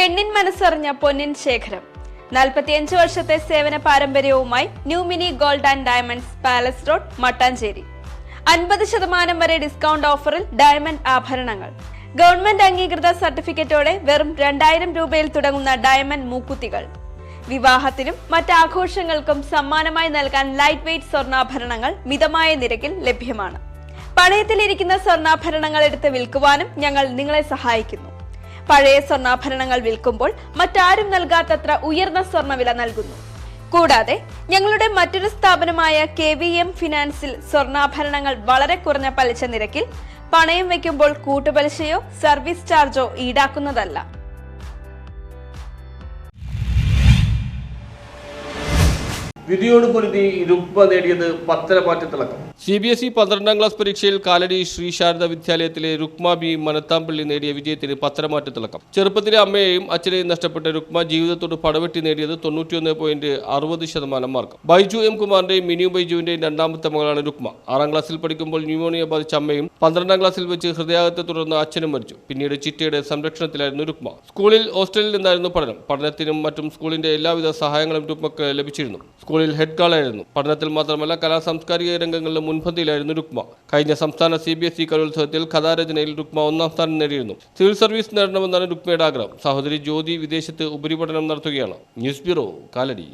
പെണ്ണിൻ മനസ്സറിഞ്ഞ പൊന്നിൻ ശേഖരം 45 വർഷത്തെ സേവന പാരമ്പര്യവുമായി new mini gold and diamonds palace road Mattancherry 50% വരെ ഡിസ്കൗണ്ട് ഓഫറിൽ ഡയമണ്ട് ആഭരണങ്ങൾ ഗവൺമെന്റ് അംഗീകൃത സർട്ടിഫിക്കറ്റോടെ വെറും 2000 രൂപയിൽ തുടങ്ങുന്ന ഡയമണ്ട് മൂക്കുത്തികൾ വിവാഹത്തിനും മറ്റാഘോഷങ്ങൾക്കും സമ്മാനമായി നൽകാൻ ലൈറ്റ് വെയ്റ്റ് സ്വർണ്ണാഭരണങ്ങൾ മിതമായ നിരക്കിൽ ലഭ്യമാണ്. പണയത്തിലിരിക്കുന്ന സ്വർണ്ണാഭരണങ്ങൾ എടുത്ത് വിൽക്കുവാനും ഞങ്ങൾ നിങ്ങളെ സഹായിക്കുന്നു. പഴയ സ്വർണ്ണാഭരണങ്ങൾ വിൽക്കുമ്പോൾ മറ്റാരും നൽകാത്തത്ര ഉയർന്ന സ്വർണ്ണവില നൽകുന്നു. കൂടാതെ ഞങ്ങളുടെ മറ്റൊരു സ്ഥാപനമായ KVM ഫിനാൻസിൽ സ്വർണ്ണാഭരണങ്ങൾ വളരെ കുറഞ്ഞ പലിശ നിരക്കിൽ പണയം വയ്ക്കുമ്പോൾ കൂട്ടുപലിശയോ സർവീസ് ചാർജോ ഈടാക്കുന്നതല്ല. വിധിയോട് പൊരുതി രുക്മ നേടിയത് പത്തരമാറ്റത്തിളക്കം. CBSE 12ാം ക്ലാസ് പരീക്ഷയിൽ കാലടി ശ്രീ ശാരദ വിദ്യാലയത്തിലെ രുക്മ ബി മനത്താമ്പള്ളി നേടിയ വിജയത്തിന് പത്തരമാറ്റത്തിളക്കം. ചെറുപ്പത്തിലെ അമ്മയെയും അച്ഛനെയും നഷ്ടപ്പെട്ട രുക്മ ജീവിതത്തോട് പടവെട്ടി നേടിയത് 91.60% മാർക്ക്. ബൈജു M കുമാറിന്റെയും മിനിയു ബൈജുവിന്റെയും രണ്ടാമത്തെ മകളാണ് രുക്മ. 6ാം ക്ലാസ്സിൽ പഠിക്കുമ്പോൾ ന്യൂമോണിയ ബാധിച്ച അമ്മയും 12ാം ക്ലാസ്സിൽ വെച്ച് ഹൃദയാഘാതത്തെ തുടർന്ന് അച്ഛനും മരിച്ചു. പിന്നീട് ചിറ്റയുടെ സംരക്ഷണത്തിലായിരുന്നു രുക്മ. സ്കൂളിൽ ഹോസ്റ്റലിൽ നിന്നായിരുന്നു പഠനം. പഠനത്തിനും മറ്റും സ്കൂളിന്റെ എല്ലാവിധ സഹായങ്ങളും രുക്മക്ക് ലഭിച്ചിരുന്നു. സ്കൂളിൽ ഹെഡ് ഗേളായിരുന്നു. പഠനത്തിൽ മാത്രമല്ല കലാസാംസ്കാരിക രംഗങ്ങളിലും മുൻപന്തിയിലായിരുന്നു രുക്മ. കഴിഞ്ഞ സംസ്ഥാന CBSE കലോത്സവത്തിൽ കഥാരചനയിൽ രുക്മ 1ാം സ്ഥാനം നേടിയിരുന്നു. സിവിൽ സർവീസ് നേടണമെന്നാണ് രുക്മയുടെ ആഗ്രഹം. സഹോദരി ജ്യോതി വിദേശത്ത് ഉപരിപഠനം നടത്തുകയാണ്. News bureau, Kalady.